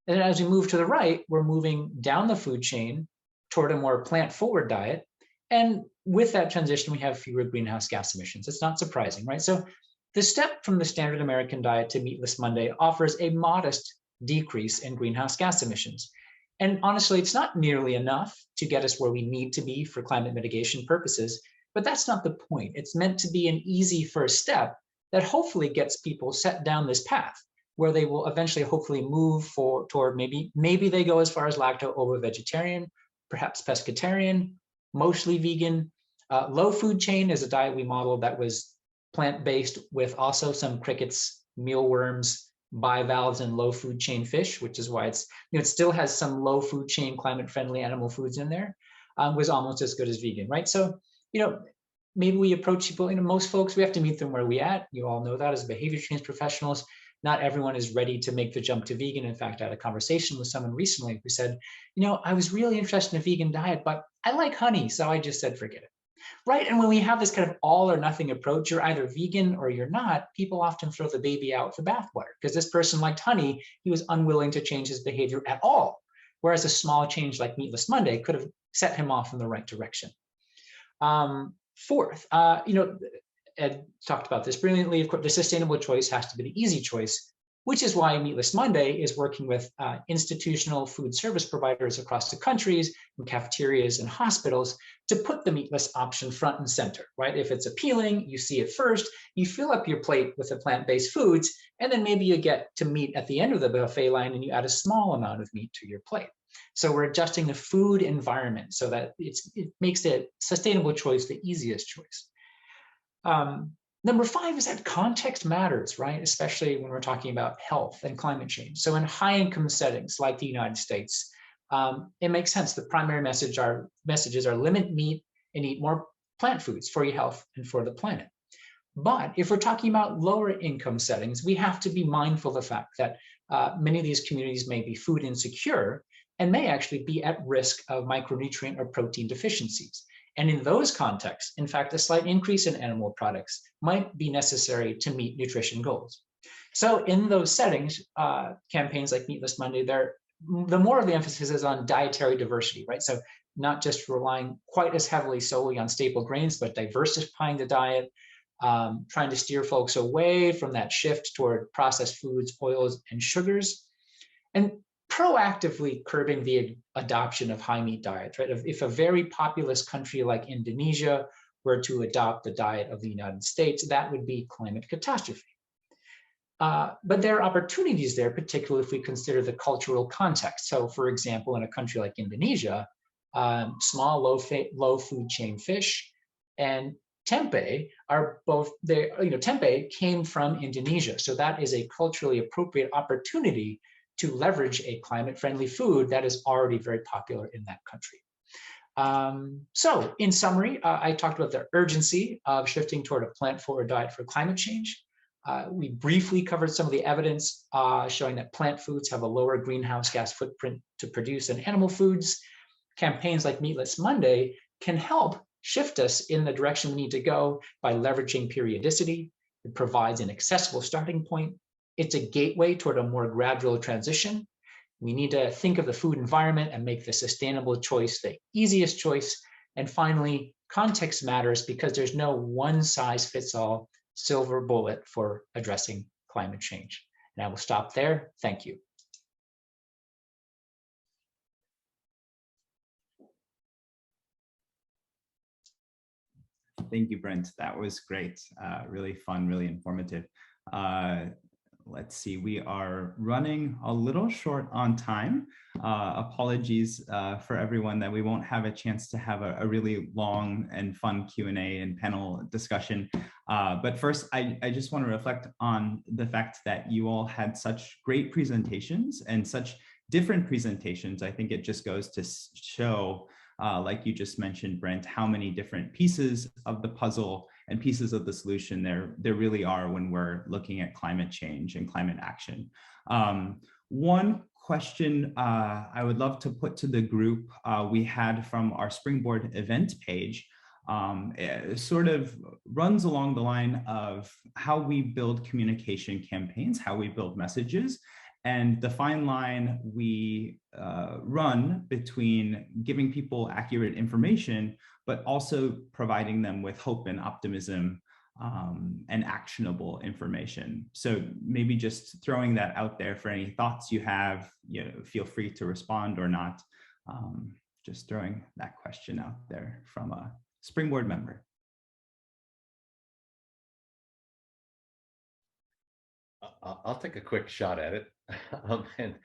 Speaker 5: And as we move to the right, we're moving down the food chain toward a more plant-forward diet. And with that transition, we have fewer greenhouse gas emissions. It's not surprising, right? So the step from the standard American diet to Meatless Monday offers a modest decrease in greenhouse gas emissions. And honestly, it's not nearly enough to get us where we need to be for climate mitigation purposes, but that's not the point. It's meant to be an easy first step that hopefully gets people set down this path where they will eventually hopefully move toward maybe they go as far as lacto-ovo-vegetarian, perhaps pescatarian, mostly vegan. Low food chain is a diet we modeled that was plant-based with also some crickets, mealworms, bivalves, and low food chain fish, which is why it still has some low food chain climate-friendly animal foods in there, was almost as good as vegan, right? So, maybe we approach people, most folks, we have to meet them where we at. You all know that as behavior change professionals. Not everyone is ready to make the jump to vegan. In fact, I had a conversation with someone recently who said, I was really interested in a vegan diet, but I like honey. So I just said, forget it. Right. And when we have this kind of all or nothing approach, you're either vegan or you're not, people often throw the baby out with the bathwater because this person liked honey. He was unwilling to change his behavior at all. Whereas a small change like Meatless Monday could have set him off in the right direction. Fourth, Ed talked about this brilliantly. Of course, the sustainable choice has to be the easy choice, which is why Meatless Monday is working with institutional food service providers across the countries, and cafeterias and hospitals to put the meatless option front and center, right? If it's appealing, you see it first, you fill up your plate with the plant-based foods, and then maybe you get to meat at the end of the buffet line and you add a small amount of meat to your plate. So we're adjusting the food environment so that it makes the sustainable choice the easiest choice. Number 5 is that context matters, right? Especially when we're talking about health and climate change. So in high income settings like the United States, it makes sense. The primary messages are limit meat and eat more plant foods for your health and for the planet. But if we're talking about lower income settings, we have to be mindful of the fact that many of these communities may be food insecure and may actually be at risk of micronutrient or protein deficiencies. And in those contexts, in fact, a slight increase in animal products might be necessary to meet nutrition goals. So in those settings, campaigns like Meatless Monday, the more of the emphasis is on dietary diversity, right? So not just relying quite as heavily solely on staple grains, but diversifying the diet, trying to steer folks away from that shift toward processed foods, oils, and sugars, and proactively curbing the adoption of high meat diets, right? If a very populous country like Indonesia were to adopt the diet of the United States, that would be climate catastrophe. But there are opportunities there, particularly if we consider the cultural context. So for example, in a country like Indonesia, small, low food chain fish and tempeh are both there. Tempeh came from Indonesia. So that is a culturally appropriate opportunity to leverage a climate-friendly food that is already very popular in that country. So in summary, I talked about the urgency of shifting toward a plant-forward diet for climate change. We briefly covered some of the evidence showing that plant foods have a lower greenhouse gas footprint to produce than animal foods. Campaigns like Meatless Monday can help shift us in the direction we need to go by leveraging periodicity. It provides an accessible starting point. It's a gateway toward a more gradual transition. We need to think of the food environment and make the sustainable choice the easiest choice. And finally, context matters because there's no one-size-fits-all silver bullet for addressing climate climate change. And I will stop there. Thank you.
Speaker 1: Thank you, Brent. That was great. Really fun, really informative. Let's see, we are running a little short on time. Apologies for everyone that we won't have a chance to have a really long and fun Q&A and panel discussion. But first, I just want to reflect on the fact that you all had such great presentations and such different presentations. I think it just goes to show, like you just mentioned, Brent, how many different pieces of the puzzle and pieces of the solution there really are when we're looking at climate change and climate action. One question I would love to put to the group we had from our Springboard event page, it sort of runs along the line of how we build communication campaigns, how we build messages, and the fine line we run between giving people accurate information, but also providing them with hope and optimism and actionable information. So maybe just throwing that out there for any thoughts you have, feel free to respond or not. Just throwing that question out there from a Springboard member.
Speaker 2: I'll take a quick shot at it. And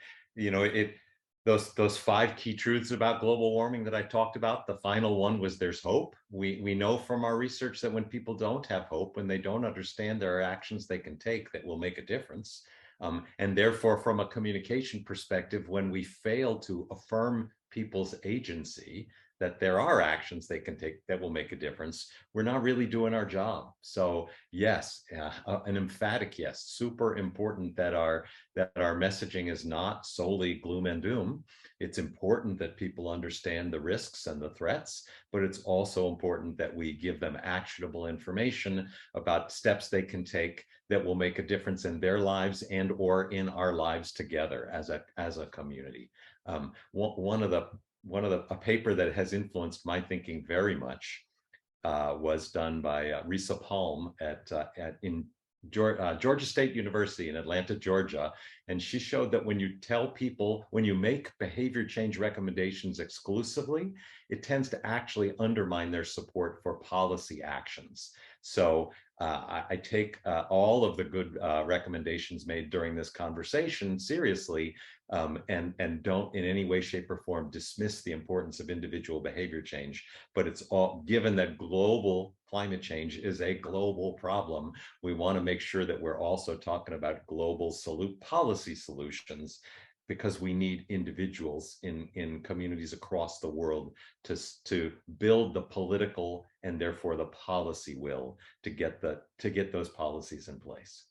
Speaker 2: those 5 key truths about global warming that I talked about, the final one was there's hope. We know from our research that when people don't have hope, when they don't understand there are actions they can take that will make a difference. And therefore, from a communication perspective, when we fail to affirm people's agency, that there are actions they can take that will make a difference, we're not really doing our job. So yes, an emphatic yes, super important that our messaging is not solely gloom and doom. It's important that people understand the risks and the threats, but it's also important that we give them actionable information about steps they can take that will make a difference in their lives and or in our lives together as a community. A paper that has influenced my thinking very much was done by Risa Palm in Georgia State University in Atlanta, Georgia. And she showed that when you tell people, when you make behavior change recommendations exclusively, it tends to actually undermine their support for policy actions. So I take all of the good recommendations made during this conversation seriously, and don't in any way, shape, or form dismiss the importance of individual behavior change. But it's all, given that global climate change is a global problem, we want to make sure that we're also talking about global policy solutions, because we need individuals in communities across the world to build the political and therefore the policy will to get those policies in place.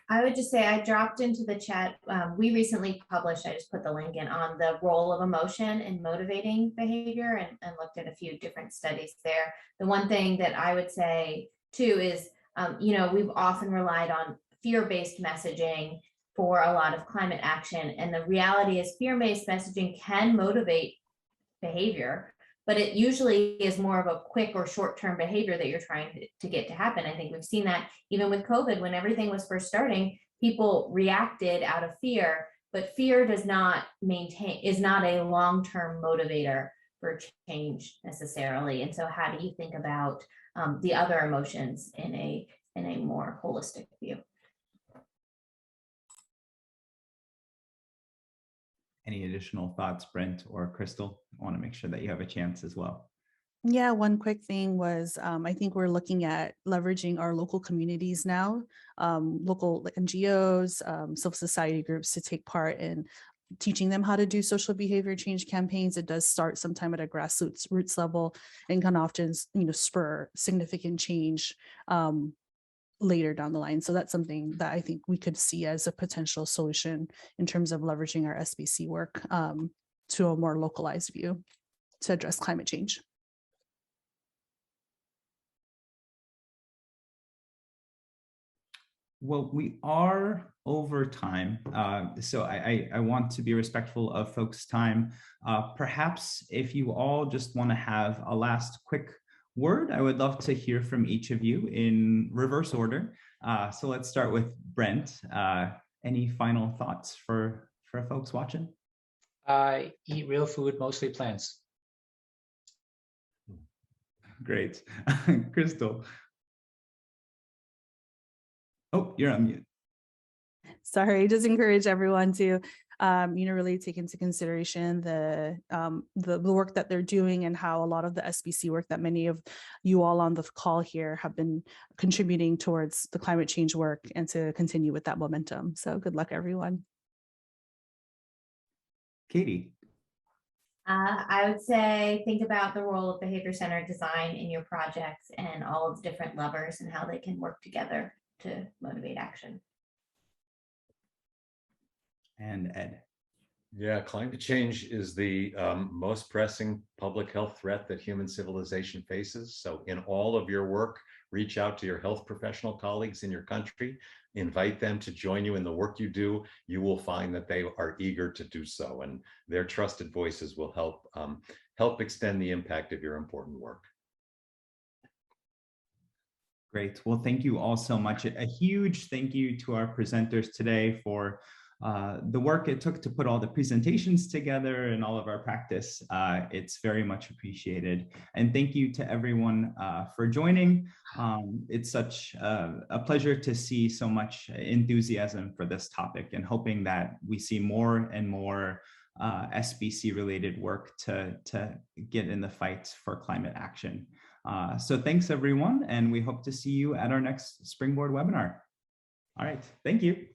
Speaker 3: I would just say I dropped into the chat. We recently published, I just put the link in, on the role of emotion in motivating behavior, and looked at a few different studies there. The one thing that I would say too is, we've often relied on fear-based messaging for a lot of climate action. And the reality is fear-based messaging can motivate behavior, but it usually is more of a quick or short-term behavior that you're trying to get to happen. I think we've seen that even with COVID, when everything was first starting, people reacted out of fear, but fear is not a long-term motivator for change necessarily. And so how do you think about the other emotions in a more holistic view?
Speaker 1: Any additional thoughts, Brent or Krystle? I want to make sure that you have a chance as well.
Speaker 4: Yeah, one quick thing was, I think we're looking at leveraging our local communities now, local NGOs, civil society groups to take part in teaching them how to do social behavior change campaigns. It does start sometime at a grassroots level and can often, spur significant change later down the line. So that's something that I think we could see as a potential solution in terms of leveraging our SBC work to a more localized view to address climate change.
Speaker 1: Well, we are over time, so I want to be respectful of folks' time. Perhaps if you all just want to have a last quick word, I would love to hear from each of you in reverse order. So let's start with Brent. Any final thoughts for folks watching?
Speaker 5: Eat real food, mostly plants.
Speaker 1: Great. Krystle. Oh, you're on mute.
Speaker 4: Sorry, just encourage everyone to, really take into consideration the work that they're doing and how a lot of the SBC work that many of you all on the call here have been contributing towards the climate change work, and to continue with that momentum. So good luck, everyone.
Speaker 1: Katie.
Speaker 3: I would say think about the role of behavior-centered design in your projects and all of the different levers and how they can work together to motivate action.
Speaker 1: And Ed.
Speaker 2: Yeah, climate change is the most pressing public health threat that human civilization faces. So in all of your work, reach out to your health professional colleagues in your country, invite them to join you in the work you do. You will find that they are eager to do so, and their trusted voices will help extend the impact of your important work.
Speaker 1: Great. Well, thank you all so much. A huge thank you to our presenters today for the work it took to put all the presentations together and all of our practice. It's very much appreciated. And thank you to everyone for joining. It's such a pleasure to see so much enthusiasm for this topic, and hoping that we see more and more SBC related work to get in the fight for climate action. So thanks everyone, and we hope to see you at our next Springboard webinar. All right, thank you.